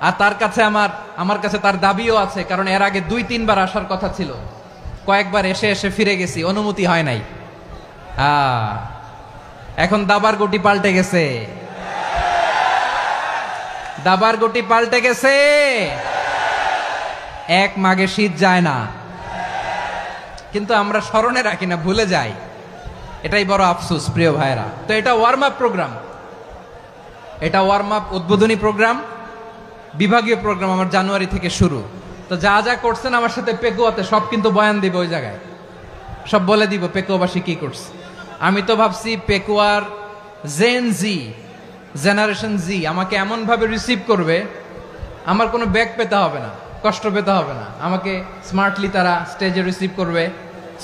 আর তার কাছে আমার কাছে তার দাবিও আছে, কারণ এর আগে 2-3 বার আসার কথা ছিল, কয়েকবার এসে এসে ফিরে গেছি, অনুমতি হয় নাই। এখন দাবার গুটি পাল্টে গেছে, দাবার গুটি পাল্টে গেছে। এক মাঘে শীত যায় না, কিন্তু আমরা স্মরণে রাখি না, ভুলে যাই। এটাই বড় আফসোস প্রিয় ভাইরা। তো এটা ওয়ার্ম আপ প্রোগ্রাম, এটা ওয়ার্ম আপ উদ্বোধনী প্রোগ্রাম, বিভাগীয় প্রোগ্রাম আমার জানুয়ারি থেকে শুরু। তো যা যা করছেন আমার সাথে পেকুয়াতে সব কিন্তু বয়ান দিব, ওই জায়গায় সব বলে দিব পেকুয়াবাসী কি করছে। আমি তো ভাবছি পেকুয়ার জেনারেশন জি আমাকে এমন ভাবে রিসিভ করবে, আমার কোনো ব্যাগ পেতে হবে না, কষ্ট পেতে হবে না, আমাকে স্মার্টলি তারা স্টেজে রিসিভ করবে,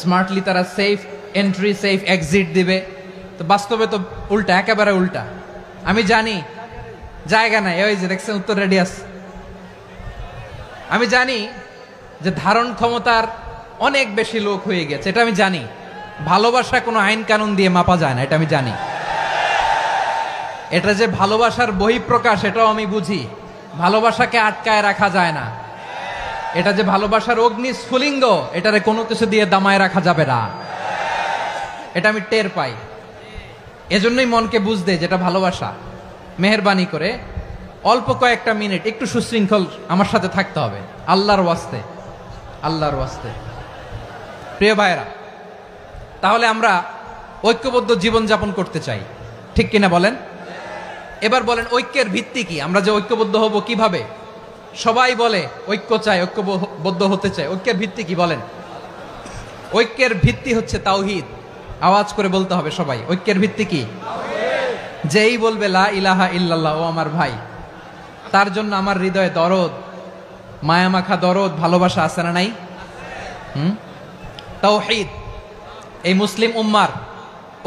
স্মার্টলি তারা সেফ এন্ট্রি সেফ এক্সিট দিবে। তো বাস্তবে তো উল্টা, একেবারে উল্টা। আমি জানি জায়গা নাই, ওই যে দেখছেন উত্তর রেডি আছে। আমি জানি যে ধারণ ক্ষমতার অনেক বেশি লোক হয়ে গেছে, এটা আমি জানি। ভালোবাসা কোনো আইন কানুন দিয়ে মাপা যায় না, এটা আমি জানি। এটা যে ভালোবাসার বহিঃপ্রকাশ, এটাও আমি বুঝি। ভালোবাসাকে আটকায় রাখা যায় না। এটা যে ভালোবাসার অগ্নি স্ফুলিঙ্গ, এটারে কোনো কিছু দিয়ে দামায় রাখা যাবে না, এটা আমি টের পাই। এজন্যই মনকে বুঝতে যেটা ভালোবাসা। মেহেরবানি করে অল্প কয়েকটা মিনিট একটু সুশৃঙ্খল আমার সাথে থাকতে হবে, আল্লাহর ওয়াস্তে, আল্লাহর ওয়াস্তে। প্রিয় ভাইরা, তাহলে আমরা ঐক্যবদ্ধ জীবনযাপন করতে চাই, ঠিক কিনা বলেন? এবার বলেন ঐক্যের ভিত্তি কি? আমরা যে ঐক্যবদ্ধ হব কিভাবে? সবাই বলে ঐক্য চাই, ঐক্যবদ্ধ হতে চাই। ঐক্যের ভিত্তি কি বলেন? ঐক্যের ভিত্তি হচ্ছে তাওহীদ। আওয়াজ করে বলতে হবে সবাই, ঐক্যের ভিত্তি কি? যেই বলবে লা ইলাহা ইল্লাল্লাহ, ও আমার ভাই, তার জন্য আমার হৃদয়ে দরদ, মায়ামাখা দরদ, ভালোবাসা আছে না নাই? তাওহীদ। এই মুসলিম উম্মার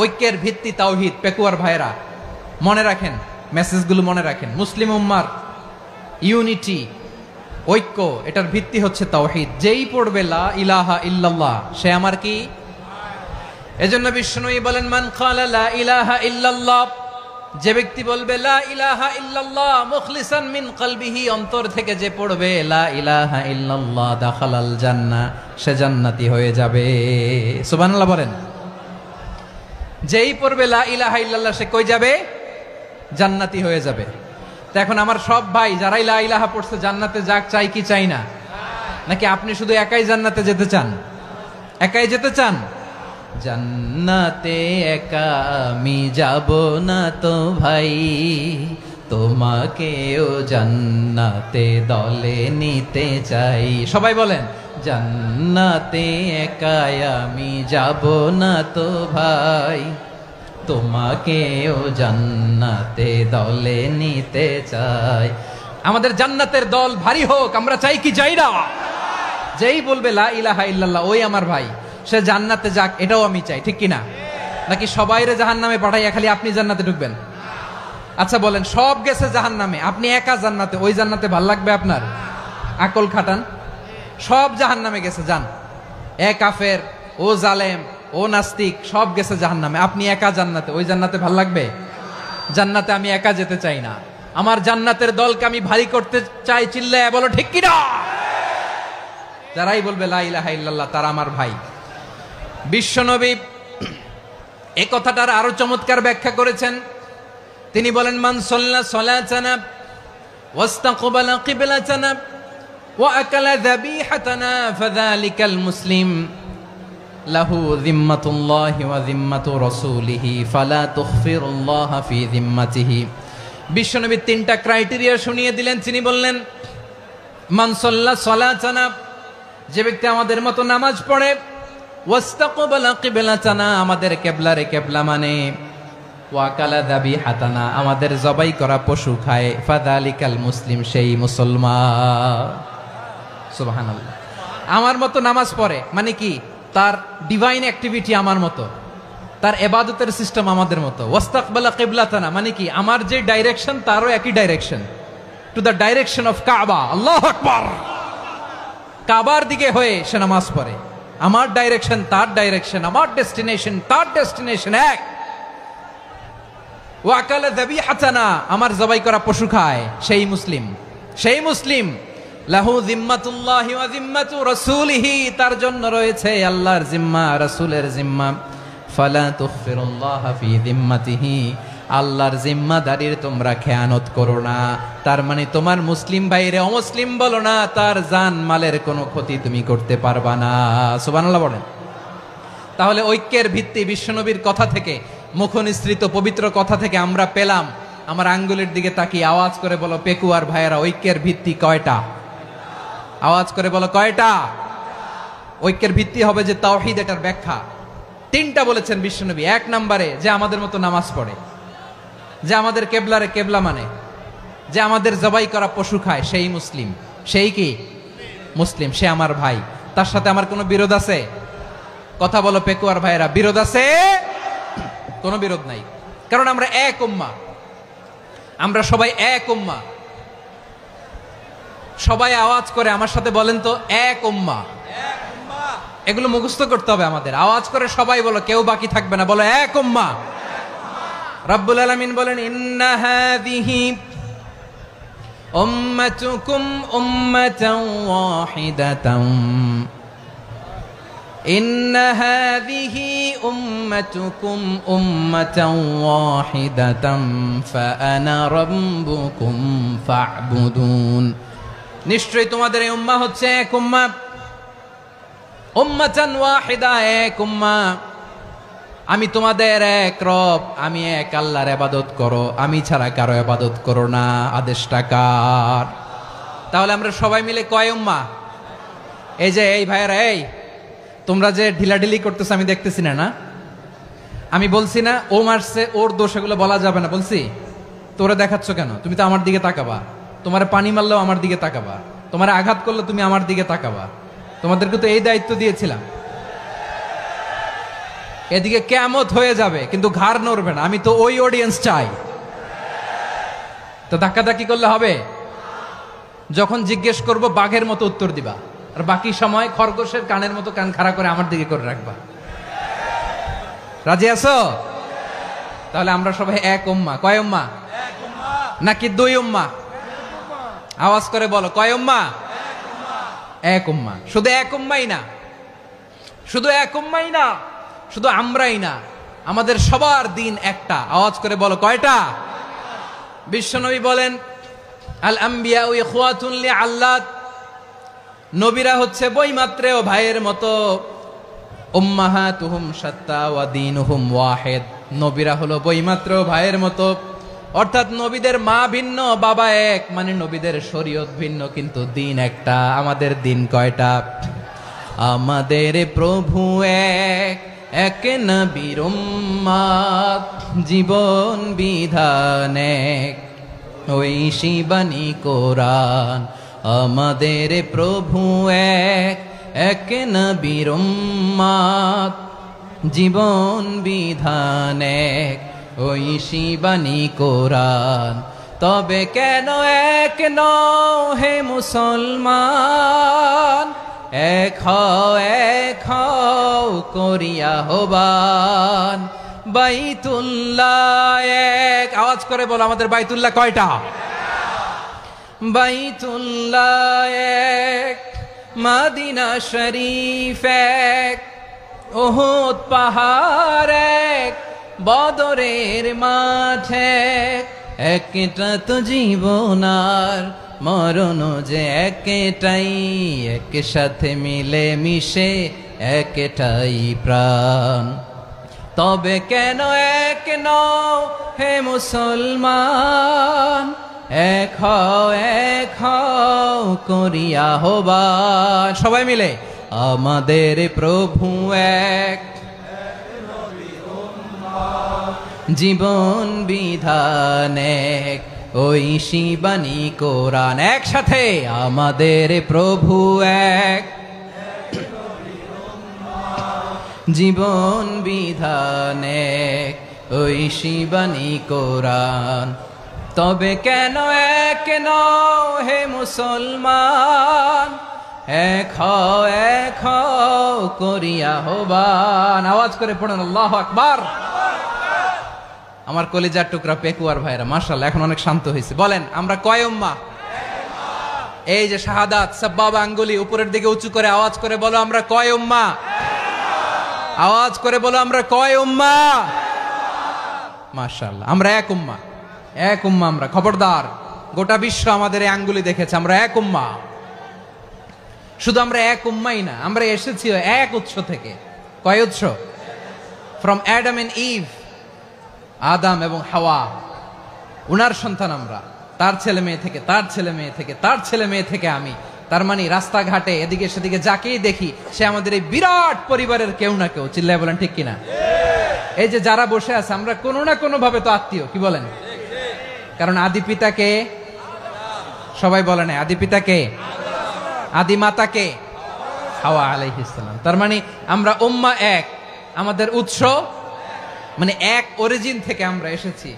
ঐক্যের ভিত্তি তাওহীদ। পেকুয়ার ভাইরা মনে রাখেন, মেসেজগুলো মনে রাখেন। মুসলিম উম্মার ইউনিটি, ঐক্য, এটার ভিত্তি হচ্ছে তাওহীদ। যেই পড়বে লা ইলাহা ইল্লাল্লাহ, সে আমার কি? এজন্য বিষ্ণুই বলেন, মান ক্বালা লা ইলাহা ইল্লাল্লাহ, যে ব্যক্তি বলবে লা ইলাহা ইল্লাল্লাহ মুখলিসান মিন কলবিহি, অন্তর থেকে যে পড়বে লা ইলাহা ইল্লাল্লাহ, দাখালাল জান্নাহ, সে জান্নাতি হয়ে যাবে। সুবহানাল্লাহ বলেন। যেই পড়বে লা ইলাহা ইল্লাল্লাহ, সে কই যাবে? জান্নাতি হয়ে যাবে। তো এখন আমার সব ভাই যারাই লা ইলাহা পড়ছে জান্নাতে যাক, চাই কি চাই না? নাকি আপনি শুধু একাই জান্নাতে যেতে চান? একাই যেতে চান? জান্নাতে একা আমি যাব না তো ভাই, তোমাকেও জান্নাতে দলে নিতে চাই। সবাই বলেন, জান্নাতে একা আমি যাব না তো ভাই, তোমাকেও জান্নাতে দলে নিতে চাই। আমাদের জান্নাতের দল ভারী হোক, আমরা চাই কি চাই না? যেই বলবে লা ইলাহা ইল্লাল্লাহ, ওই আমার ভাই, সে জান্নাতে যাক, এটাও আমি চাই, ঠিক কিনা? নাকি সবাইরে জাহান্নামে পাঠাইয়া খালি আপনি জান্নাতে ঢুকবেন? আচ্ছা বলেন, সব গেছে জাহান্নামে, আপনি একা জান্নাতে, ওই জান্নাতে ভাল লাগবে আপনার? আকল খাটান। সব জাহান্নামে গেছে, যান। এ কাফের, ও জালেম, ও নাস্তিক, সব গেছে জাহান্নামে, আপনি একা জান্নাতে, ওই জান্নাতে ভাল লাগবে? জান্নাতে আমি একা যেতে চাই না, আমার জান্নাতের দলকে আমি ভারী করতে চাই। চিল্লায় বলো ঠিক কিনা? যারাই বলবে লা ইলাহা ইল্লাল্লাহ, তারা আমার ভাই। বিশ্বনবী এই কথাটার আরো চমৎকার ব্যাখ্যা করেছেন। তিনি বলেন, মান সাল্লা সালাতানা ওয়াস্তাকবালা কিবলাতানা ওয়া আকালা যাবিহাতানা ফাযালিকাল মুসলিম লাহু যিম্মাতুল্লাহি ওয়া যিম্মাতু রাসূলিহি ফালা তুখফিরুল্লাহা ফি যিম্মাতিহি। বিশ্বনবী তিনটা ক্রাইটেরিয়া শুনিয়ে দিলেন। তিনি বললেন, মান সাল্লা সালাতানা, যে ব্যক্তি আমাদের মতো নামাজ পড়ে, ওয়াস্তাকবালা কিবলাতানা, আমাদের কিবলারে কিবলা মানে, ওয়া আকালা যাবিহাতানা, আমাদের জবাই করা পশু খায়, ফাযালিকাল মুসলিম, সেই মুসলমান। সুবহানাল্লাহ। আমার মতো নামাজ পড়ে মানে কি? তার ডিভাইন অ্যাক্টিভিটি আমার মতো, তার ইবাদতের সিস্টেম আমাদের মতো। ওয়াস্তাকবালা কিবলাতানা মানে কি? আমার যে ডাইরেকশন তারও একই direction, to the direction of কাবা। আল্লাহু আকবার। কাবার দিকে হয়ে সে নামাজ পড়ে। আমার ডাইরেকশন তার ডাইরেকশন, আমার ডেস্টিনেশন তার ডেস্টিনেশন এক। ওয়া আকালা যাবিহাতানা, আমার জবাই করা পশু খায়, সেই মুসলিম। সেই মুসলিম লাহু জিম্মাতুল্লাহি ওয়া জিম্মাতু রাসূলিহি, তার জন্য রয়েছে আল্লাহর জিম্মা, রাসূলের জিম্মা। ফালা তুগফিরুল্লাহা ফি জিম্মাতিহি, আল্লাহর জিম্মাদারির তোমরা খেয়ানত করো না। তার মানে তোমার মুসলিম ভাইরে অমুসলিম বলো না, তার জান মালের কোনো ক্ষতি তুমি করতে পারবা না। সুবহানাল্লাহ বলেন। তাহলে ঐক্যের ভিত্তি বিশ্বনবীর কথা থেকে, মুখনিসৃত পবিত্র কথা থেকে আমরা পেলাম। আমার আঙ্গুলের দিকে তাকিয়ে আওয়াজ করে বলো পেকুয়ার ভাইয়েরা, ঐক্যের ভিত্তি কয়টা? আওয়াজ করে বলো কয়টা? ঐক্যের ভিত্তি হবে যে তাওহীদ, এটার ব্যাখ্যা। তিনটা বলেছেন বিশ্বনবী। এক নম্বরে যে আমাদের মতো নামাজ পড়ে, যে আমাদের কেবলারে কেবলা মানে, যে আমাদের জবাই করা পশু খায়, সেই মুসলিম। সেই কি মুসলিম? সে আমার ভাই। তার সাথে আমার কোনো বিরোধ আছে? কথা বলো পেকুয়ার ভাইয়েরা, বিরোধ আছে? কোনো বিরোধ নাই, কারণ আমরা এক উম্মাহ, আমরা সবাই এক উম্মাহ। সবাই আওয়াজ করে আমার সাথে বলেন তো, এক উম্মাহ। এগুলো মুখস্থ করতে হবে আমাদের। আওয়াজ করে সবাই বলো, কেউ বাকি থাকবে না, বলো এক উম্মাহ। রব্বুল আলামিন বলেন ইন্না হাযিহি উম্মাতুকুম উম্মাতান ওয়াহিদাতান, ইন্না হাযিহি উম্মাতুকুম উম্মাতান ওয়াহিদাতান ফাআনা রাব্বুকুম ফা'বুদুন। নিশ্চয়ই তোমাদের এই উম্মাহ হচ্ছে এক উম্মাহ, উম্মাতান ওয়াহিদা, এক উম্মাহ। আমি তোমাদের এক রব, আমি এক আল্লাহর ইবাদত করো, আমি ছাড়া কারো ইবাদত করো না। আদেশটা কার? তাহলে আমরা সবাই মিলে কয় উম্মাহ? এই যে এই ভাইয়েরা, এই তোমরা যে ঢিলাঢিলি করতেছো আমি দেখতেছি না। আমি বলছি না ও মারছে, ওর দোষ, এগুলো বলা যাবে না বলছি? তোরা দেখাচ্ছ কেন? তুমি তো আমার দিকে তাকাবা। তোমার পানি মারলেও আমার দিকে তাকাবা, তোমার আঘাত করলে তুমি আমার দিকে তাকাবা। তোমাদেরকে তো এই দায়িত্ব দিয়েছিলাম। এদিকে কিয়ামত হয়ে যাবে কিন্তু ঘাড় নড়বে না। আমি তো ওই অডিয়েন্স চাই। তো ধাক্কাধাক্কি করলে হবে? যখন জিজ্ঞেস করব বাঘের মতো উত্তর দিবা, আর বাকি সময় খরগোশের কানের মতো কান খাড়া করে আমার দিকে করে রাখবা। রাজি আছো? তাহলে আমরা সবাই এক উম্মাহ। কয় উম্মাহ? নাকি দুই উম্মাহ? আওয়াজ করে বলো, কয় উম্মাহ? এক উম্মাহ। শুধু এক উম্মাই না, শুধু এক উম্মাই না, শুধু আমরাই না, আমাদের সবার দিন একটা। আওয়াজ করে বলো কয়টা? বিশ্বনবী বলেন আল আম্বিয়া ইখওয়াতুন লিআল্লাত, নবীরা হচ্ছে বৈমাত্রেয় ভাইয়ের মতো। উম্মাহাতুহুম শাত্তা ওয়া দীনুহুম ওয়াহিদ, নবীরা হলো বৈমাত্রেয় ভাইয়ের মতো। অর্থাৎ নবীদের মা ভিন্ন, বাবা এক, মানে নবীদের শরীয়ত ভিন্ন, কিন্তু দিন একটা। আমাদের দিন কয়টা? আমাদের প্রভু এক, এক নবীর উম্মাত, জীবন বিধান এক, ওই শিবানী কোরআন। আমাদের প্রভু এক, এক নবীর উম্মাত, জীবন বিধান এক, ওই শিবানী কোরআন। তবে কেন এক নও হে মুসলমান? এক হও করিয়া হবান। বাইতুল্লাহ এক। আওয়াজ করে বলো আমাদের বাইতুল্লাহ কয়টা? বাইতুল্লাহ এক, মদিনা শরীফ এক, উহুদ পাহাড় এক, বদরের মাঠ এক। একটা তো জীবন আর মরণ যে একটাই, একসাথে মিলে মিশে একটাই প্রাণ। তবে কেন এক নও হে মুসলমান? এক হও করিয়া হবান। সবাই মিলে আমাদের প্রভু এক, জীবন বিধান এক, ওই শিবানী কোরআন। একসাথে আমাদের প্রভু এক, জীবন বিধান এক, ওই শিবানী কোরআন। তবে কেন এক নও হে মুসলমান? এক হও করিয়া হবান। আওয়াজ করে পড়ুন আল্লাহু আকবার। আমার কলিজার টুকরা পেকুয়ার ভাইরা মাশাআল্লাহ এখন অনেক শান্ত হয়েছে। বলেন আমরা কয় উম্মাহ? এই যে শাহাদাত সাব্বাবা আঙ্গুলি উপরের দিকে উঁচু করে আওয়াজ করে বলো আমরা কয় উম্মাহ, আওয়াজ করে বলো আমরা কয় উম্মাহ। মাশাআল্লাহ, আমরা এক উম্মাহ, এক উম্মাহ আমরা। খবরদার, গোটা বিশ্ব আমাদের এই আঙ্গুলি দেখেছে, আমরা এক উম্মাহ। শুধু আমরা এক উম্মাই না, আমরা এসেছি এক উৎস থেকে। কয় উৎস? ফ্রম অ্যাডাম এন্ড ইভ, আদম এবং হাওয়া, উনার সন্তান আমরা। তার ছেলে মেয়ে থেকে, তার ছেলে মেয়ে থেকে, তার ছেলে মেয়ে থেকে আমি। তার মানে রাস্তাঘাটে এদিকে সেদিকে যাকেই দেখি সে আমাদের এই বিরাট পরিবারের কেউ না কেউ। চিল্লায় বলেন ঠিক কিনা? এই যে যারা বসে আছে আমরা কোনো না কোনো ভাবে তো আত্মীয়, কি বলেন? কারণ আদি পিতাকে সবাই বলে না, আদি পিতাকে, আদি মাতাকে হাওয়া আলাইহিস সালাম। তার মানে আমরা উম্মাহ এক, আমাদের উৎস মানে এক অরিজিন থেকে আমরা এসেছি।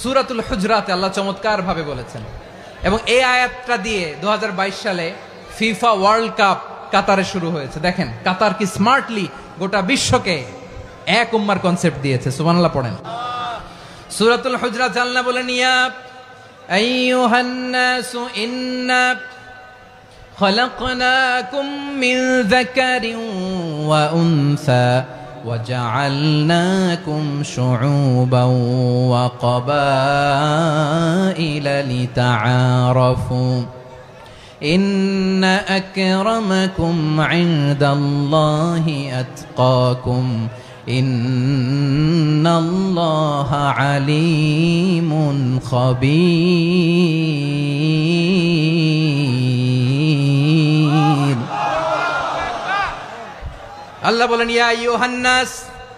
সূরাতুল হুজরাতে আল্লাহ চমৎকার ভাবে বলেছেন। এবং এই আয়াতটা দিয়ে 2022 সালে ফিফা ওয়ার্ল্ড কাপ কাতারে শুরু হয়েছে। দেখেন কাতার কি স্মার্টলি গোটা বিশ্বকে এক উম্মার কনসেপ্ট দিয়েছে। সুবহানাল্লাহ পড়েন। সূরাতুল হুজরাত আল্লাহ বলেন, ইয়া আইয়ুহান নাসু ইন্না খলাকনাকুম মিন যাকারিন ওয়া উনসা وجعلناكم شعوبا وقبائل لتعارفوا إن أكرمكم عند الله أتقاكم إن الله عليم خبير। আল্লাহ বলেন, ইয়া আইয়ুহান নাস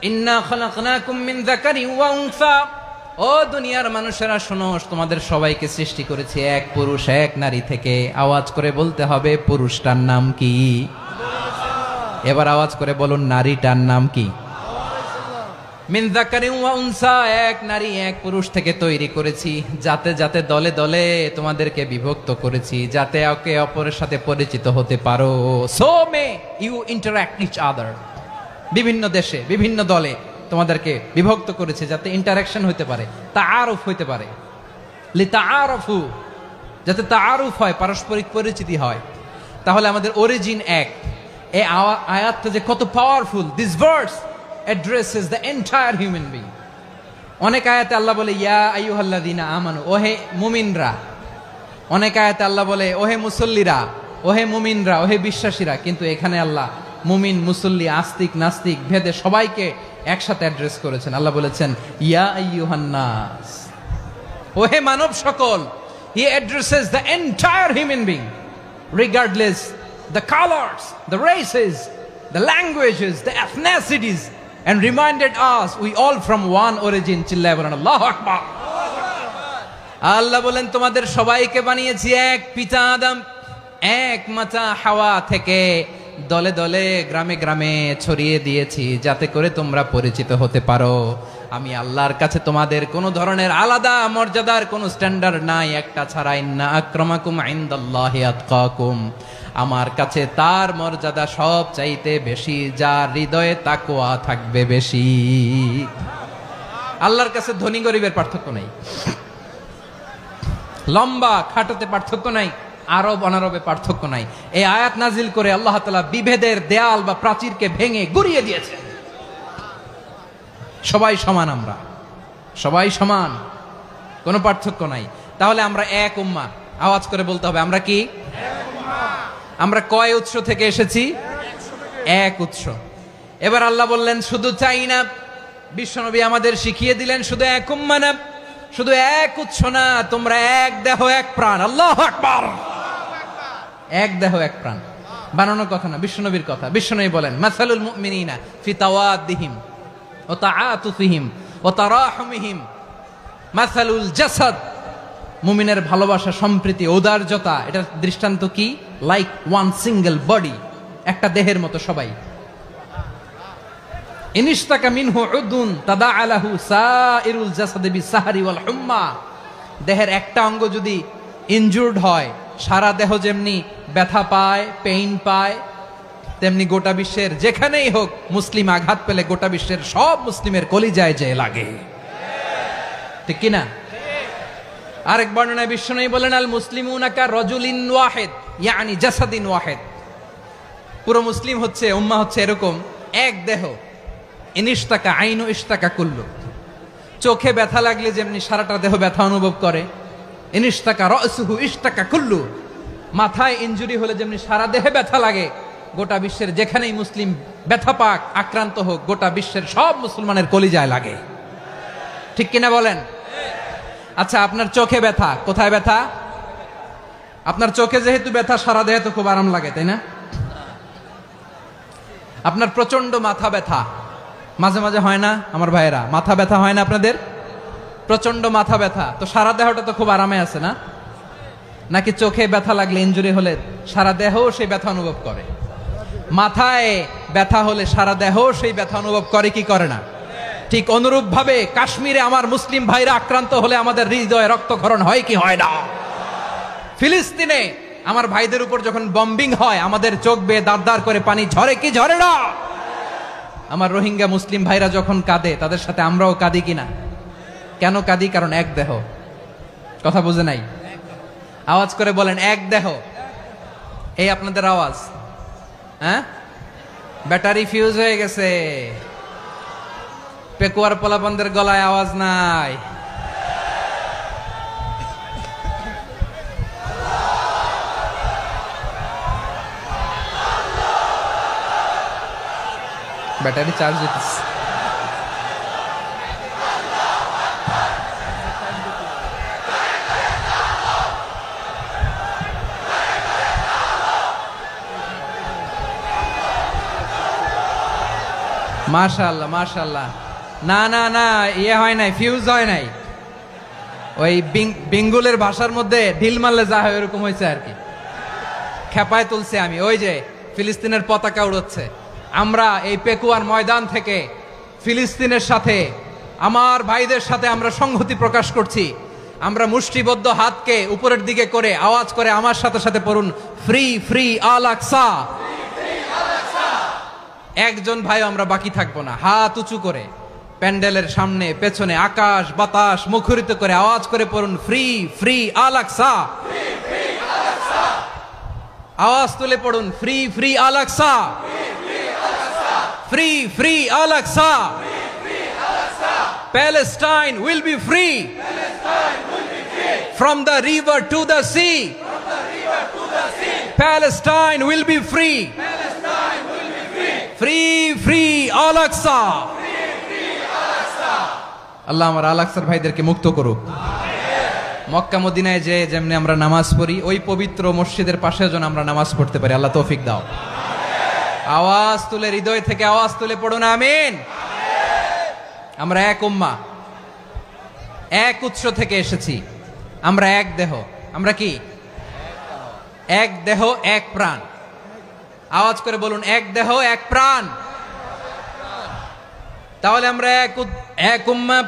ইন্না খলাকনাকুম মিন যাকারিন ওয়া উনসা, ও দুনিয়ার মানুষেরা শোনো, তোমাদের সবাইকে সৃষ্টি করেছি এক পুরুষ এক নারী থেকে। আওয়াজ করে বলতে হবে পুরুষটার নাম কি? এবার আওয়াজ করে বলুন নারীটার নাম কি? মিন যাকারিন ওয়া উনসা, এক নারী এক পুরুষ থেকে তৈরি করেছি। যাতে যাতে দলে দলে তোমাদেরকে বিভক্ত করেছি, যাতে একে অপরের সাথে পরিচিত হতে পারো। So may you interact each other. বিভিন্ন দেশে বিভিন্ন দলে তোমাদেরকে বিভক্ত করেছে যাতে ইন্টারাকশন হতে পারে, তাআরুফ হতে পারে। লিতাআরফু, যাতে তাআরুফ হয়, পারস্পরিক পরিচিতি হয়। তাহলে আমাদের অরিজিন এক। এই আয়াতটা যে কত powerful. This verse addresses the entire human being. অনেক আয়াতে আল্লাহ বলে ইয়া আইয়ুহাল্লাযীনা আমানু, ওহে মুমিনরা। অনেক আয়াতে আল্লাহ বলে ওহে মুসল্লিরা, ওহে মুমিনরা, ওহে বিশ্বাসীরা। কিন্তু এখানে আল্লাহ মুমিন মুসল্লি আস্তিক নাস্তিক ভেদে সবাইকে একসাথে অ্যাড্রেস করেছেন। আল্লাহ বলেছেন ইয়া আইয়ুহান নাস, ওহে মানব সকল। He addresses the entire human being regardless the colors, the races, the languages, the ethnicities, and reminded us we all from one origin. চিল্লায় বলেন আল্লাহু আকবার। আল্লাহ বলেন তোমাদের সবাইকে বানিয়েছি এক পিতা আদম, এক মাতা হাওয়া থেকে। দলে দলে গ্রামে গ্রামে ছড়িয়ে দিয়েছি যাতে করে তোমরা পরিচিত হতে পারো। আমি আল্লাহর কাছে তোমাদের কোনো ধরনের আলাদা মর্যাদার কোনো স্ট্যান্ডার্ড নাই একটা ছাড়া। ইন্না আক্রামাকুম ইনদাল্লাহি আতকাকুম, আমার কাছে তার মর্যাদা সব চাইতে বেশি যার হৃদয়ে তাকওয়া থাকবে বেশি। আল্লাহর কাছে ধনী গরিবের পার্থক্য নাই, লম্বা খাটোতে পার্থক্য নাই, আরব অনারবে পার্থক্য নাই। এই আয়াত নাজিল করে আল্লাহ তাআলা বিভেদের দেয়াল বা প্রাচীরকে ভেঙে গুড়িয়ে দিয়েছে। সবাই সমান, আমরা সবাই সমান, কোনো পার্থক্য নাই। তাহলে আমরা এক উম্মাহ। আওয়াজ করে বলতে হবে আমরা কি? আমরা কয় উৎস থেকে এসেছি? এক উৎস। এবার আল্লাহ বললেন শুধু চাই না, বিশ্বনবী আমাদের শিখিয়ে দিলেন শুধু এক উম্মাহ না, শুধু এক উৎস না, তোমরা এক দেহ এক প্রাণ। আল্লাহু আকবার। এক দেহ এক প্রাণ বানানোর কথা না, বিশ্বনবীর কথা। বিশ্বনবী বলেন মাসালুল মুমিনিনা ফি তাওয়াদ্দিহিম ওয়া তাআতুফিহিম ওয়া তারাহুমিহিম মাসালুল জাসাদ। মুমিনের ভালোবাসা, সম্প্রীতি, ঔদার্যতা, এটার দৃষ্টান্ত কি? লাইক ওয়ান সিঙ্গেল বডি, একটা দেহের মতো সবাই। ইনিশতাকা মিনহু উদুন তাদাআ লাহু সাইরুল জাসাদি বিসাহরি ওয়াল হুম্মা। দেহের একটা অঙ্গ যদি ইনজুর্ড হয়, সারা দেহ যেমনি ব্যথা পায়, পেইন পায়, তেমনি গোটা বিশ্বের যেখানেই হোক মুসলিম আঘাত পেলে গোটা বিশ্বের সব মুসলিমের কলিজায় যে লাগে, ঠিক কিনা? আরেক বর্ণনায় বিশ্বনবী বলেন আল মুসলিমুনা কা রাজুলিন ওয়াহিদ, ইয়ানি জাসাদিন ওয়াহিদ। পুরো মুসলিম হচ্ছে, উম্মাহ হচ্ছে এরকম এক দেহ। ইনিশতাকা আইনু ইশতাকা কুল্লু। চোখে ব্যথা লাগলে যেমনি সারাটা দেহ ব্যথা অনুভব করে, ইনিশতাকা রাসুহু ইশতাকা কুল্লু। মাথায় ইনজুরি হলে যেমনি সারা দেহে ব্যথা লাগে, গোটা বিশ্বের যেখানেই মুসলিম ব্যথা পাক, আক্রান্ত হোক, গোটা বিশ্বের সব মুসলমানের কলিজায় লাগে। ঠিক কিনা বলেন? আচ্ছা, আপনার চোখে ব্যথা, কোথায় ব্যথা? আপনার চোখে যেহেতু ব্যথা, সারা দেহে তো খুব আরাম লাগে, তাই না? আপনার প্রচন্ড মাথা ব্যথা মাঝে মাঝে হয় না আমার ভাইয়েরা? মাথা ব্যথা হয় না আপনাদের? প্রচন্ড মাথা ব্যথা, তো সারা দেহটা তো খুব আরামে আছে না? নাকি চোখে ব্যথা লাগলে, ইনজুরি হলে সারা দেহ সেই ব্যথা অনুভব করে? মাথায় ব্যথা হলে সারা দেহ সেই ব্যথা অনুভব করে কি করে না? ঠিক অনুরূপ ভাবে কাশ্মীরে আমার মুসলিম ভাইরা আক্রান্ত হলে আমাদের হৃদয়ে রক্তক্ষরণ হয় কি হয় না? ফিলিস্তিনে আমার ভাইদের উপর যখন বম্বিং হয়, আমাদের চোখ বেয়ে দাঁড় দাঁড় করে পানি ঝরে কি ঝরে না? আমার রোহিঙ্গা মুসলিম ভাইরা যখন কাঁদে, তাদের সাথে আমরাও কাঁদি কিনা? কেন কাঁদি? কারণ এক দেহ। কথা বুঝে নাই? আওয়াজ করে বলেন, এক দেহ। এই আপনাদের আওয়াজ। হ্যাঁ, ব্যাটারি ফিউজ হয়ে গেছে, পেকুয়ার পোলাপানদের গলায় আওয়াজ নাই। ব্যাটারি চার্জ দিতেছে। মাশাআল্লাহ মাশাআল্লাহ। না না না, ইয়ে হয় নাই, ফিউজ হয় নাই। ওই বেঙ্গলের ভাষার মধ্যে ঢিল মারলে যা হয় এরকম হয়েছে আর কি। খেপায় তুলছে আমি। ওই যে ফিলিস্তিনের পতাকা উড়াচ্ছে। আমরা এই পেকুয়ার ময়দান থেকে ফিলিস্তিনের সাথে, আমার ভাইদের সাথে আমরা সংহতি প্রকাশ করছি। আমরা মুষ্টিবদ্ধ হাতকে উপরের দিকে করে আওয়াজ করে আমার সাথে সাথে পড়ুন, ফ্রি ফ্রি আল আকসা। একজন ভাই আমরা বাকি থাকবো না। হাত উঁচু করে প্যান্ডেলের সামনে পেছনে আকাশ বাতাস মুখরিত করে আওয়াজ করে পড়ুন, ফ্রি ফ্রি আল আকসা। আওয়াজ তুলে পড়ুন, free free Al Aqsa, free free Al Aqsa. Palestine will be free from the river to the sea. Palestine will be free. Free free Al Aqsa. আল্লাহ আমার আল আকসার ভাইদেরকে মুক্ত করুক। মক্কা মদিনায় যে যেমনি আমরা নামাজ পড়ি, ওই পবিত্র মসজিদের পাশে যেন আমরা নামাজ পড়তে পারি। আল্লাহ তৌফিক দাও। আওয়াজ তুলে, হৃদয় থেকে আওয়াজ তুলে পড়ুন আমিন। আমরা এক উম্মাহ, এক উৎস থেকে এসেছি। আমরা এক দেহ। আমরা কি? এক দেহ এক প্রাণ। আওয়াজ করে বলুন, এক দেহ এক প্রাণ। তাহলে আমরা এক উম্মাহ,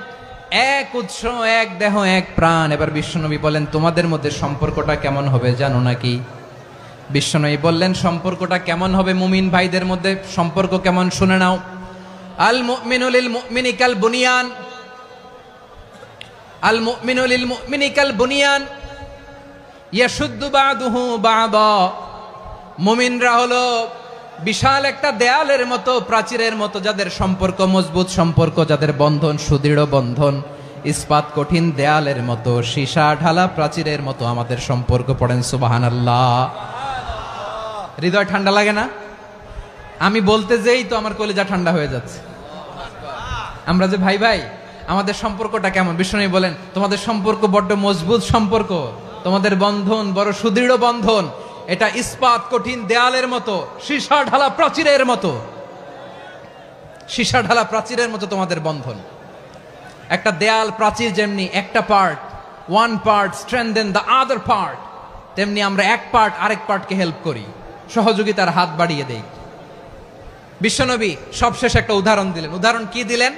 এক উৎস, এক দেহ এক প্রাণ। এবার বিশ্বনবী বলেন, তোমাদের মধ্যে সম্পর্কটা কেমন হবে জানো নাকি? বিশ্বনবী বললেন, সম্পর্কটা কেমন হবে মুমিন ভাইদের মধ্যে? সম্পর্ক কেমন শুনে নাও। আল মুমিনু লিল মুমিনি কাল বুনিয়ান, আল মুমিনু লিল মুমিনি কাল বুনিয়ান ইয়াশুদ্দু বাদুহু বাদা। মুমিনরা হলো বিশাল একটা দেয়ালের মতো, প্রাচীরের মতো, যাদের সম্পর্ক মজবুত সম্পর্ক, যাদের বন্ধন সুদৃঢ় বন্ধন, ইস্পাত কঠিন দেয়ালের মতো, সীসা ঢালা প্রাচীরের মতো আমাদের সম্পর্ক। পড়েন সুবহানাল্লাহ। হৃদয় ঠান্ডা লাগে না? আমি বলতে যেই তো আমার কলিজা ঠান্ডা হয়ে যাচ্ছে। আমরা যে ভাই ভাই, আমাদের সম্পর্কটা কেমন? বিষ্ণু বলেন, তোমাদের সম্পর্ক বড্ড মজবুত সম্পর্ক, তোমাদের বন্ধন বড় সুদৃঢ় বন্ধন। এটা ইস্পাত কঠিন দেয়ালের মতো, সীসা ঢালা প্রাচীরের মতো, সীসা ঢালা প্রাচীরের মতো তোমাদের বন্ধন। একটা দেয়াল প্রাচীর যেমনি একটা part, one part strengthen the other part, তেমনি আমরা এক পার্ট আরেক পার্টকে হেল্প করি, সহযোগিতার হাত বাড়িয়ে দেই। বিশ্বনবী সবশেষ একটা উদাহরণ দিলেন। উদাহরণ কি দিলেন?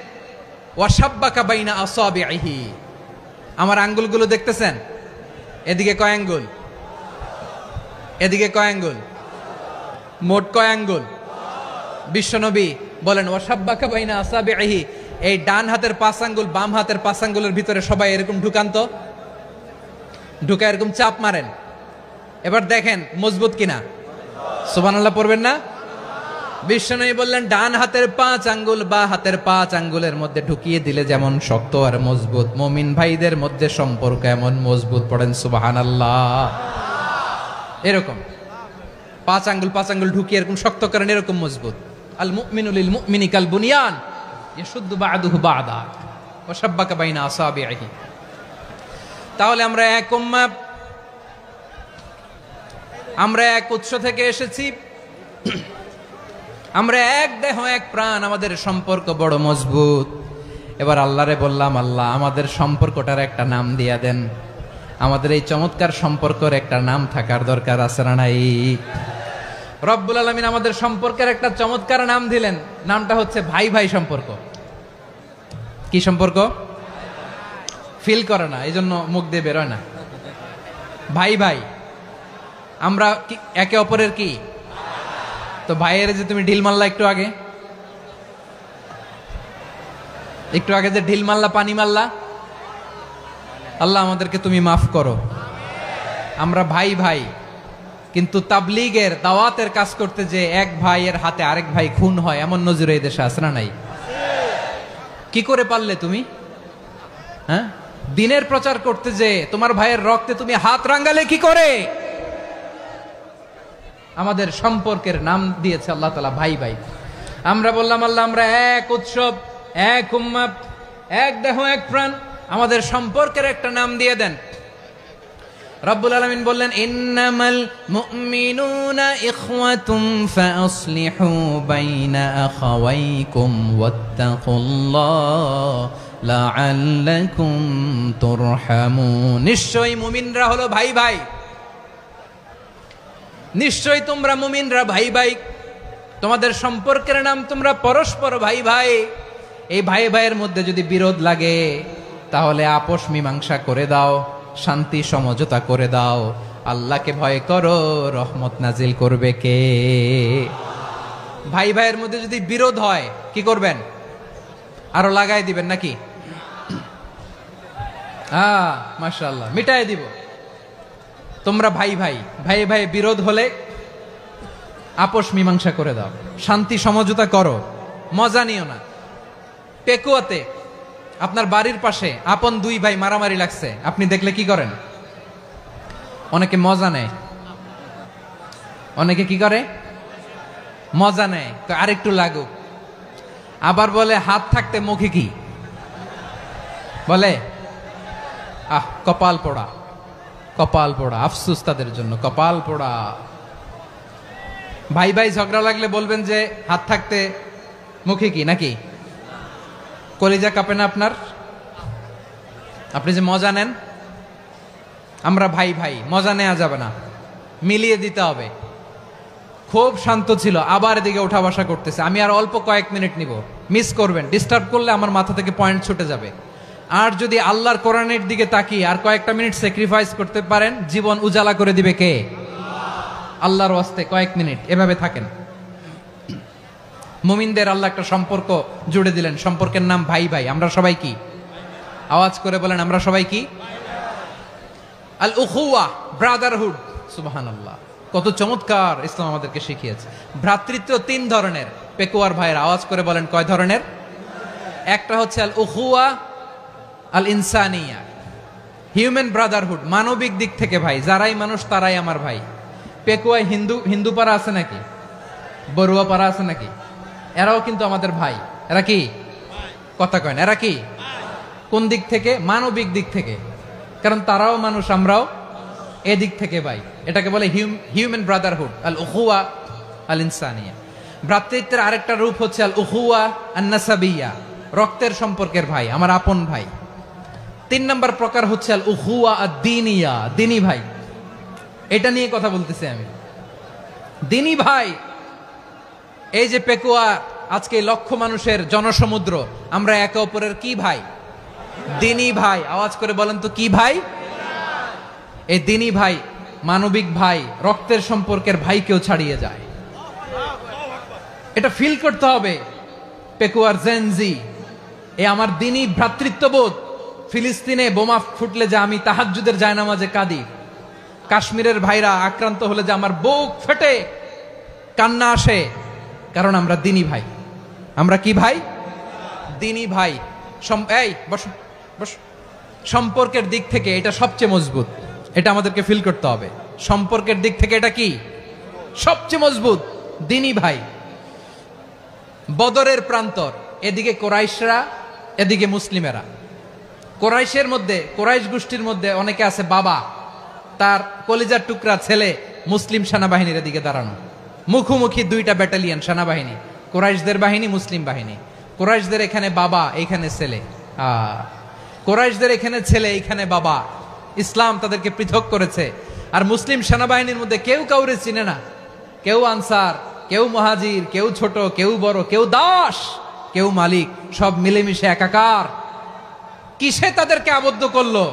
ওয়াশাব্বাকা বাইনা আসাবিহি। আমার আঙ্গুলগুলো দেখতেছেন? এদিকে কয় আঙ্গুল? এদিকে কয় আঙ্গুল? মোট কয় আঙ্গুল? বিশ্বনবী বলেন, ওয়াশাব্বাকা বাইনা আসাবিহি। এই ডান হাতের 5 আঙ্গুল বাম হাতের 5 আঙ্গুলের ভিতরে সবাই এরকম ঢুকান তো, ঢুকা এরকম চাপ মারেন। এবার দেখেন মজবুত কিনা, সুবহানাল্লাহ পড়বেন না? বিশ্বনবী বললেন ডান হাতের 5 আঙ্গুল বা হাতের 5 আঙ্গুলের মধ্যে ঢুকিয়ে দিলে যেমন শক্ত আর মজবুত, মুমিন ভাইদের মধ্যে সম্পর্ক এমন মজবুত। পড়েন সুবহানাল্লাহ। এরকম 5 আঙ্গুল ঢুকিয়ে এরকম শক্ত করেন, এরকম মজবুত। আল মুমিনু লিল মুমিনি কাল বুনিয়ান ইয়াশুদ্দু বা'দুহু বা'দা ওয়া শাব্বাকা বাইনা আসাবিহি। তাহলে আমরা এক উম্মাহ, আমরা এক উৎস থেকে এসেছি, আমরা এক দেহ এক প্রাণ, আমাদের সম্পর্ক বড় মজবুত। এবার আল্লাহরে বললাম, আল্লাহ আমাদের সম্পর্কটার একটা নাম দিয়া দেন। আমাদের এই চমৎকার সম্পর্কের একটা নাম থাকার দরকার আছে না নাই? রব্বুল আলামিন আমাদের সম্পর্কের একটা চমৎকার নাম দিলেন, নামটা হচ্ছে ভাই ভাই সম্পর্ক। কি সম্পর্ক? ফিল করে না, এই জন্য মুখ দিয়ে বেরোয় না। ভাই ভাই, আমরা একে অপরের কি? তো ভাইয়ের যে তুমি ঢিল মারলা একটু আগে যে ঢিল মারলা, পানি মারলা, আল্লাহ আমাদেরকে তুমি মাফ করো। আমরা ভাই ভাই, কিন্তু তাবলীগের দাওয়াতের কাজ করতে যে এক ভাইয়ের হাতে আরেক ভাই খুন হয়, এমন নজির এই দেশে আছে না নাই? কি করে পারলে তুমি? হ্যাঁ, দিনের প্রচার করতে যে তোমার ভাইয়ের রক্তে তুমি হাত রাঙ্গালে কি করে? আমাদের সম্পর্কের নাম দিয়েছে আল্লাহ তাআলা ভাই ভাই। আমরা বললাম, আল্লাহ আমরা এক উৎসব, এক উম্মাহ, এক দেহ এক প্রাণ, আমাদের সম্পর্কের একটা নাম দিয়ে দেন। রব্বুল আলামিন বললেন, ইন্নামাল মুমিনুনা ইখওয়াতুম ফাসলিহু বাইনা আখাওয়াইকুম ওয়াত্তাকুল্লাহ লাআল্লাকুম তুরহামুন। নিশ্চয়ই মুমিনরা হলো ভাই ভাই, নিশ্চয়ই তোমরা মুমিনরা ভাই ভাই, তোমাদের সম্পর্কের নাম তোমরা পরস্পর ভাই ভাই। এই ভাই ভাইয়ের মধ্যে যদি বিরোধ লাগে তাহলে আপোষ মীমাংসা করে দাও, শান্তি সমঝোতা করে দাও। আল্লাহকে ভয় করো, রহমত নাজিল করবে কে? ভাই ভাইয়ের মধ্যে যদি বিরোধ হয় কি করবেন? আরো লাগাই দিবেন নাকি? মাশাআল্লাহ, মিটাই দিব। তোমরা ভাই ভাই, ভাই ভাই বিরোধ হলে আপোষ মীমাংসা করে দাও, শান্তি সমঝোতা করো, মজা নিও না। পেকুয়াতে আপনার বাড়ির পাশে আপন 2 ভাই মারামারি লাগছে, আপনি দেখলে কি করেন? অনেকে মজা নেয়। অনেকে কি করে? মজা নেয়, আরেকটু লাগুক। আবার বলে হাত থাকতে মুখে কি বলে? কপাল পোড়া, কপাল পোড়া। আফসোস তাদের জন্য, কপাল পোড়া। ভাই ভাই ঝগড়া লাগলে বলবেন যে হাত থাকতে মুখে কি, নাকি? কলিজা কাঁপে না আপনার? আপনি যে মজা নেন। আমরা ভাই ভাই, মজা নেওয়া যাবে না, মিলিয়ে দিতে হবে। খুব শান্ত ছিল, আবার এদিকে উঠা বসা করতেছে। আমি আর অল্প কয়েক মিনিট নিব, মিস করবেন। ডিস্টার্ব করলে আমার মাথা থেকে পয়েন্ট ছুটে যাবে। আর যদি আল্লাহর কোরআনের দিকে তাকিয়ে আর কয়েকটা মিনিট স্যাক্রিফাইস করতে পারেন, জীবন উজালা করে দিবে কে? আল্লাহর ওয়াস্তে কয়েক মিনিট এভাবে থাকেন। মুমিনদের আল্লাহ একটা সম্পর্ক জুড়ে দিলেন, সম্পর্কের নাম ভাই ভাই। আমরা সবাই কি? আওয়াজ করে বলেন, আমরা সবাই কি? আল উখুয়া, ব্রাদারহুড। সুবহানাল্লাহ, কত চমৎকার ইসলাম আমাদেরকে শিখিয়েছে। ভ্রাতৃত্ব 3 ধরনের। পেকুয়ার ভাইয়ের আওয়াজ করে বলেন, কয় ধরনের? একটা হচ্ছে আল উখুয়া আল ইনসানিয়া, হিউম্যান ব্রাদারহুড, মানবিক দিক থেকে ভাই। যারাই মানুষ তারাই আমার ভাই। পেকুয়ায় হিন্দু পাড়া আছে নাকি? বড়ুয়া পাড়া আছে নাকি? এরাও কিন্তু আমাদের ভাই। এরা কি? কথা কয় না, এরা কি? কোন দিক থেকে? মানবিক দিক থেকে। কারণ তারাও মানুষ, আমরাও এদিক থেকে ভাই। এটাকে বলে হিউম্যান ব্রাদারহুড, আল উখুয়া আল ইনসানিয়া। ভ্রাতৃত্বের আরেকটা রূপ হচ্ছে আল উখুয়া আন নাসাবিয়া, রক্তের সম্পর্কের ভাই, আমার আপন ভাই। 3 নম্বর প্রকার হচ্ছে আল উখুয়া আদ-দীনিয়া, দিনী ভাই। এটা নিয়ে কথা বলতেছি আমি। দিনী ভাই, এই যে পেকুয়া, আজকে লক্ষ মানুষের জনসমুদ্র, আমরা একে অপরের কি ভাই? দিনী ভাই। আওয়াজ করে বলেন তো, কি ভাই? এই দিনী ভাই, মানবিক ভাই, রক্তের সম্পর্কের ভাইকেও ছাড়িয়ে যায়। এটা ফিল করতে হবে। পেকুয়ার জেনজি, এ আমার দিনী ভ্রাতৃত্ববোধ। ফিলিস্তিনে বোমা ফুটলে যে আমি তাহাজ্জুদের জায়নামাজে কাঁদি, কাশ্মীরের ভাইরা আক্রান্ত হলে যে আমার বুক ফেটে কান্না আসে, কারণ আমরা দিনী ভাই। আমরা কি ভাই? দিনী ভাই। এই বসো বসো। সম্পর্কের দিক থেকে এটা সবচেয়ে মজবুত, এটা আমাদেরকে ফিল করতে হবে। সম্পর্কের দিক থেকে এটা কি সবচেয়ে মজবুত? দিনী ভাই। বদরের প্রান্তর, এদিকে কোরাইশরা, এদিকে মুসলিমেরা। কোরাইশের মধ্যে, কোরাইশ গোষ্ঠীর মধ্যে অনেকে আছে বাবা, তার কলিজার টুকরা ছেলে মুসলিম সেনাবাহিনীর এদিকে দাঁড়ানো, মুখোমুখি দুইটা ব্যাটালিয়ন সেনাবাহিনী, কোরাইশদের বাহিনী, মুসলিম বাহিনী। কোরাইশদের এখানে বাবা, এইখানে ছেলে। কোরাইশদের এখানে ছেলে, এইখানে বাবা। ইসলাম তাদেরকে পৃথক করেছে। আর মুসলিম সেনাবাহিনীর মধ্যে কেউ কাউরে চিনে না, কেউ আনসার, কেউ মুহাজির, কেউ ছোট, কেউ বড়, কেউ দাস, কেউ মালিক, সব মিলেমিশে একাকার। কিসে তাদেরকে আবদ্ধ করলো?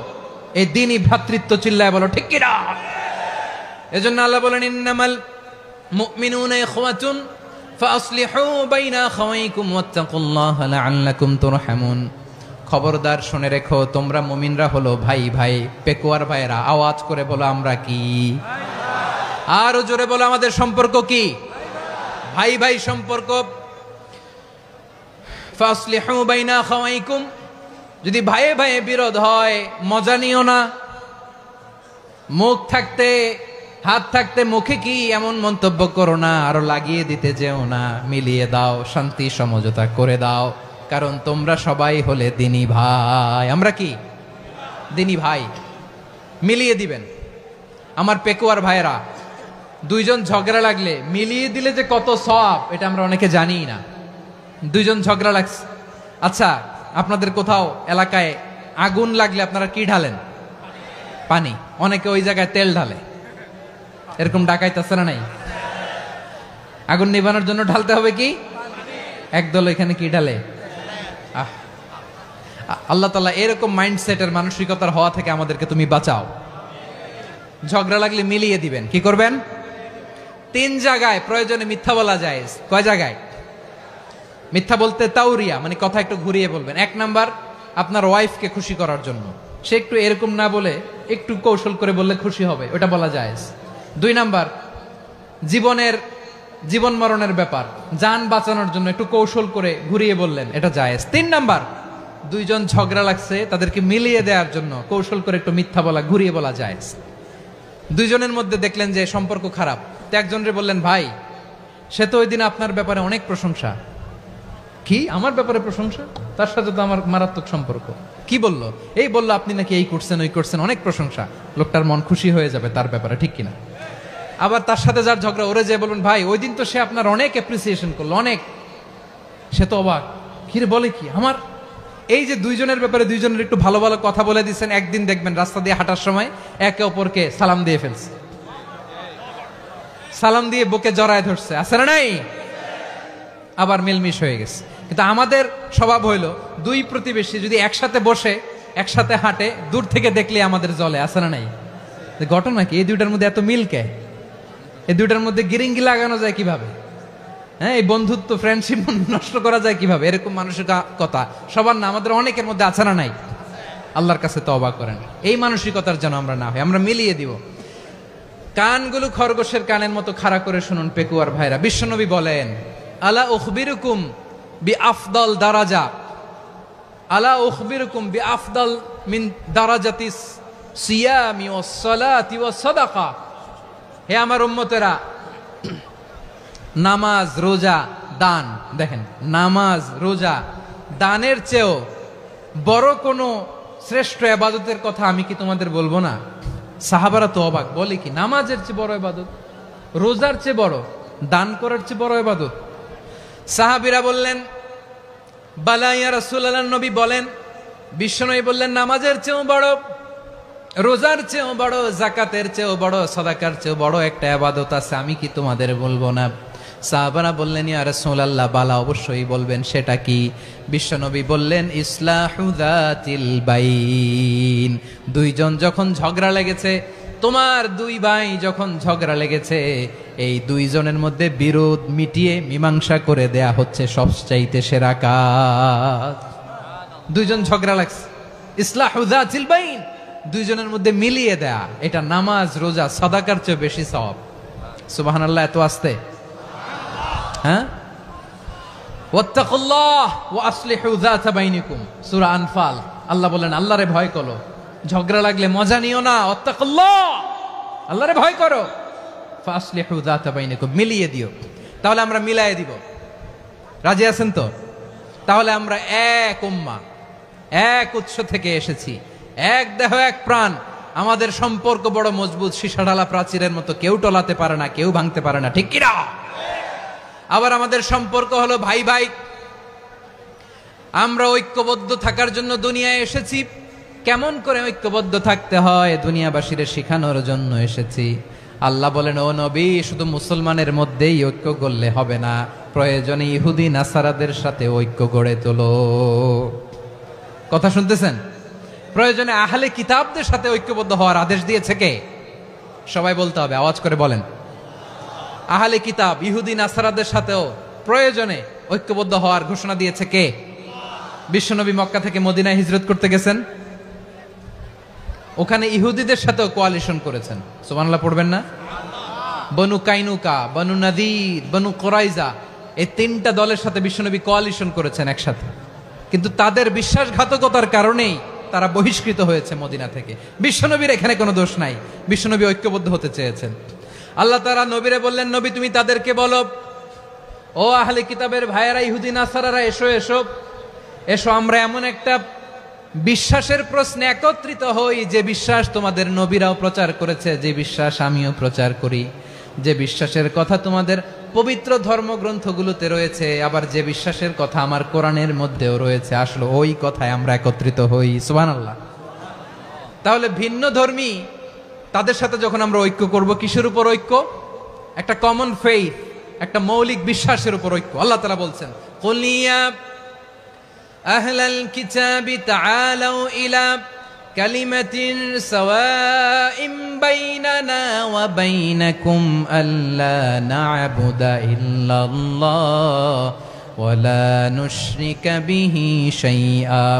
এই দ্বীনি ভ্রাতৃত্ব। চিল্লায় বলো ঠিক কিনা? এজন্য আল্লাহ বলেন, ইন্নামাল মুমিনুনা ইখওয়াতুন ফাসলিহু বাইনা আখাওয়াইকুম ওয়াত্তাকুল্লাহা লাআল্লাকুম তুরহামুন। খবরদার শুনে রেখো, তোমরা মুমিনরা হলো ভাই ভাই। পেকুয়ার ভাইরা আওয়াজ করে বলো আমরা কি? আরো জোরে বলো আমাদের সম্পর্ক কি? ভাই ভাই সম্পর্ক। ফাসলিহু বাইনা আখাওয়াইকুম। যদি ভাইয়ে ভাইয়ে বিরোধ হয় মজা নিও না। মুখ থাকতে হাত থাকতে মুখে কি এমন মন্তব্য করো না, আরো লাগিয়ে দিতে যেও না। মিলিয়ে দাও, শান্তি সমঝোতা করে দাও, কারণ তোমরা সবাই হলে দিনী ভাই। আমরা কি? দিনী ভাই। মিলিয়ে দিবেন। আমার পেকুয়ার ভাইরা, দুইজন ঝগড়া লাগলে মিলিয়ে দিলে যে কত সওয়াব, এটা আমরা অনেকে জানি না। দুইজন ঝগড়া লাগছে, আচ্ছা আপনাদের কোথাও এলাকায় আগুন লাগলে আপনারা কি ঢালেন? পানি। অনেকে ওই জায়গায় তেল ঢালে। এরকম ডাকাইতেছে না নাই? আগুন নিভানোর জন্য ঢালতে হবে কি? একদল এখানে কি ঢালে? আল্লাহ তাআলা এরকম মাইন্ডসেটের মানসিকতার হওয়া থেকে আমাদেরকে তুমি বাঁচাও। ঝগড়া লাগলে মিলিয়ে দিবেন। কি করবেন? 3 জায়গায় প্রয়োজনে মিথ্যা বলা যায়। কয় জায়গায় মিথ্যা বলতে? তাওরিয়া, মানে কথা একটু ঘুরিয়ে বলবেন। 1 নাম্বার, আপনার ওয়াইফকে খুশি করার জন্য, সে একটু এরকম না বলে একটু কৌশল করে বললে খুশি হবে, ওটা বলা যায়। 2 নাম্বার, জীবন মরণের ব্যাপার, জান বাঁচানোর জন্য একটু কৌশল করে ঘুরিয়ে বললেন, এটা জায়েজ। 3 নাম্বার, দুইজন ঝগড়া লাগছে তাদেরকে মিলিয়ে দেওয়ার জন্য কৌশল করে একটু মিথ্যা বলা, ঘুরিয়ে বলা জায়েজ। দুইজনের মধ্যে দেখলেন যে সম্পর্ক খারাপ, তো একজনরে বললেন, ভাই সে তো ওই দিন আপনার ব্যাপারে অনেক প্রশংসা। কি আমার ব্যাপারে প্রশংসা? তার সাথে তো আমার মারাত্মক সম্পর্ক। কি বললো? এই বললো আপনি নাকি এই করছেন ওই করছেন, অনেক প্রশংসা। লোকটার মন খুশি হয়ে যাবে তার ব্যাপারে, ঠিক কিনা? আবার তার সাথে যার ঝগড়া, ওরে যে বলবেন, ভাই ওই দিন তো সে আপনার অনেক অ্যাপ্রিসিয়েশন করলো, অনেক। সে তো অবাক, কিরে বলে কি আমার? এই যে দুইজনের ব্যাপারে দুইজনের একটু ভালো ভালো কথা বলে দিচ্ছেন, একদিন দেখবেন রাস্তা দিয়ে হাঁটার সময় একে অপরকে সালাম দিয়ে ফেলছে, সালাম দিয়ে বুকে জড়ায় ধরছে, আছে না নাই? আবার মিলমিশ হয়ে গেছে। কিন্তু আমাদের স্বভাব হইল, দুই প্রতিবেশী যদি একসাথে বসে একসাথে হাঁটে, দূর থেকে দেখলে আমাদের জলে, আছে না নাই? ঘটনা কি? এই দুইটার মধ্যে এত মিল কে? এই দুইটার মধ্যে গিরিঙ্গি লাগানো যায় কিভাবে? হ্যাঁ, এই বন্ধুত্ব ফ্রেন্ডশিপ নষ্ট করা যায় কিভাবে? এরকম মানসিকতা সবার না, আমাদের অনেকের মধ্যে আছে না নাই? আল্লাহর কাছে তওবা করেন, এই মানসিকতার যেন আমরা না হই, আমরা মিলিয়ে দিব। কানগুলো খরগোশের কানের মতো খাড়া করে শুনুন পেকুয়ার ভাইরা। বিশ্বনবী বলেন, আলা উখবিরুকুম বি আফদাল দারাজা, আলা উখবিরুকুম বি আফদাল মিন দারাজাতিস সিয়ামি ওয়াস সালাতি ওয়াস সাদাকা। হে আমার উম্মতেরা, নামাজ, রোজা, দান, দেখেন নামাজ, রোজা, দানের চেয়েও বড় কোনো শ্রেষ্ঠ ইবাদতের কথা আমি কি তোমাদের বলবো না? সাহাবারা তো অবাক, বলে কি নামাজের চেয়ে বড় ইবাদত, রোজার চেয়ে বড়, দান করার চেয়ে বড় ইবাদত? সাহাবীরা বললেন, বালা ইয়া রাসূলুল্লাহ। নবী বলেন, বিশ্বনবী বললেন, নামাজের চেয়েও বড়, রোজার চেয়েও বড়, যাকাতের চেয়েও বড়, সাদাকার চেয়েও বড় একটা ইবাদত আছে, আমি কি তোমাদের বলবো না? সাহাবারা বললেন, ইয়া রাসূলুল্লাহ, বালা, অবশ্যই বলবেন, সেটা কি? বিশ্বনবী বললেন, ইসলাহু যাতিল বাইন। দুইজন যখন ঝগড়া লেগেছে, তোমার দুই ভাই যখন ঝগড়া লেগেছে, এই দুইজনের মধ্যে বিরোধ মিটিয়ে মীমাংসা করে দেয়া হচ্ছে সবচাইতে সেরা কাজ। দুইজন ঝগড়া লাগছে, ইসলাহু যাতিল বাইন, দুইজনের মধ্যে মিলিয়ে দেয়া, এটা নামাজ রোজা সাদাকার চেয়ে বেশি সওয়াব। সুবহানাল্লাহ। এত আসতে, হ্যাঁ। ওয়াত্তাকুল্লাহ ওয়া আসলিহু যাতা বাইনিকুম, সূরা আনফাল। আল্লাহ বলেন আল্লাহরে ভয় করো, ঝগড়া লাগলে মজা নিও না। ওয়াত্তাকুল্লাহ, আল্লাহরে ভয় করো। ফাসলিহু যাতা বাইনিকুম, মিলিয়ে দিও। তাহলে আমরা মিলায়ে দিব। রাজি আছেন তো? তাহলে আমরা এক উম্মাহ, এক উৎস থেকে এসেছি, এক দেহ এক প্রাণ। আমাদের সম্পর্ক বড় মজবুত, সীসাঢালা প্রাচীরের মতো, কেউ টলাতে পারে না, কেউ ভাঙতে পারে না, ঠিক কিনা? আবার আমাদের সম্পর্ক হলো ভাই ভাই। আমরা ঐক্যবদ্ধ থাকার জন্য দুনিয়ায় এসেছি। কেমন করে ঐক্যবদ্ধ থাকতে হয় দুনিয়াবাসীর শেখানোর জন্য এসেছি। আল্লাহ বলেন, ও নবী, শুধু মুসলমানের মধ্যেই ঐক্য গড়লে হবে না, প্রয়োজনে ইহুদি নাসারাদের সাথে ঐক্য গড়ে তোলো। কথা শুনতেছেন? প্রয়োজনে আহলে কিতাবদের সাথে ঐক্যবদ্ধ হওয়ার আদেশ দিয়েছে কে? সবাই বলতে হবে, আওয়াজ করে বলেন। আহলে কিতাব ইহুদি নাসারাদের সাথেও প্রয়োজনে ঐক্যবদ্ধ হওয়ার ঘোষণা দিয়েছে কে? বিশ্বনবী মক্কা থেকে মদিনায় হিজরত করতে গেছেন, ওখানে ইহুদিদের সাথেও কোয়ালিশন করেছেন। সুবহানাল্লাহ পড়বেন না? বনু কাইনুকা, বনু নাদির, বনু কুরাইজা, এই তিনটা দলের সাথে বিশ্বনবী কোয়ালিশন করেছেন একসাথে। কিন্তু তাদের বিশ্বাসঘাতকতার কারণেই তারা বহিষ্কৃত হয়েছে মদিনা থেকে। বিশ্বনবীর এখানে কোনো দোষ নাই, বিশ্বনবী ঐক্যবদ্ধ হতে চেয়েছেন। আল্লাহ তাআলা নবীরে বললেন, নবী তুমি তাদেরকে বলো, ও আহলে কিতাবের ভাইয়েরা, ইহুদি নাসারারা, এসো এসো এসো, আমরা এমন একটা বিশ্বাসের প্রশ্নে একত্রিত হই যে বিশ্বাস তোমাদের নবীরাও প্রচার করেছে, যে বিশ্বাস আমিও প্রচার করি, যে বিশ্বাসের কথা তোমাদের পবিত্র ধর্মগ্রন্থগুলোতে রয়েছে, আবার যে বিশ্বাসের কথা আমার কোরআনের মধ্যেও রয়েছে। আসলে ওই কথায় আমরা একত্রিত হই। সুবহানাল্লাহ। তাহলে ভিন্ন ধর্মী তাদের সাথে যখন আমরা ঐক্য করব, কিসের উপর ঐক্য? একটা কমন ফেইথ, একটা মৌলিক বিশ্বাসের উপর ঐক্য। আল্লাহ তাআলা বলছেন, কুল ইয়া আহলাল কিতাবি তাআলাউ ইলা কালিমাতিন সাওয়াইম বাইনানা ওয়া বাইনাকুম আল্লা না'বুদা ইল্লাল্লাহ ওয়া লা নুশরিকা বিহি শাইআ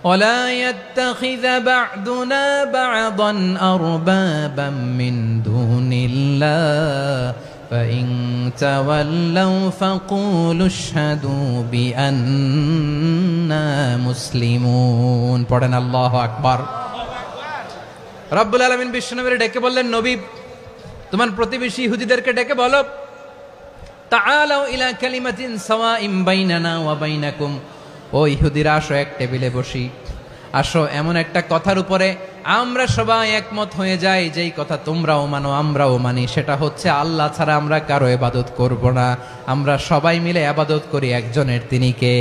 ولا يتخذ بعضنا بعضا أربابا من دون الله فإن تولوا فقولوا اشهدوا بأننا مسلمون। পড়েন আল্লাহু আকবার। রব্বুল আলামিন বিশ্বনবীর ডেকে বললেন, নবী তোমার প্রতিবেশী ইহুদিদেরকে ডেকে বলো, তাআলাউ ইলা কালিমাতিন সাওয়াইম বাইনানা ওয়া বাইনাকুম, ও ইহুদিরা আসো, এক টেবিলে বসি, আসো এমন একটা কথার উপরে আমরা সবাই একমত হয়ে যাই, যেই কথা তোমরাও মানো আমরাও মানি। সেটা হচ্ছে আল্লাহ ছাড়া আমরা কারো ইবাদত করব না, আমরা সবাই মিলে ইবাদত করি একজনের, তিনি কে?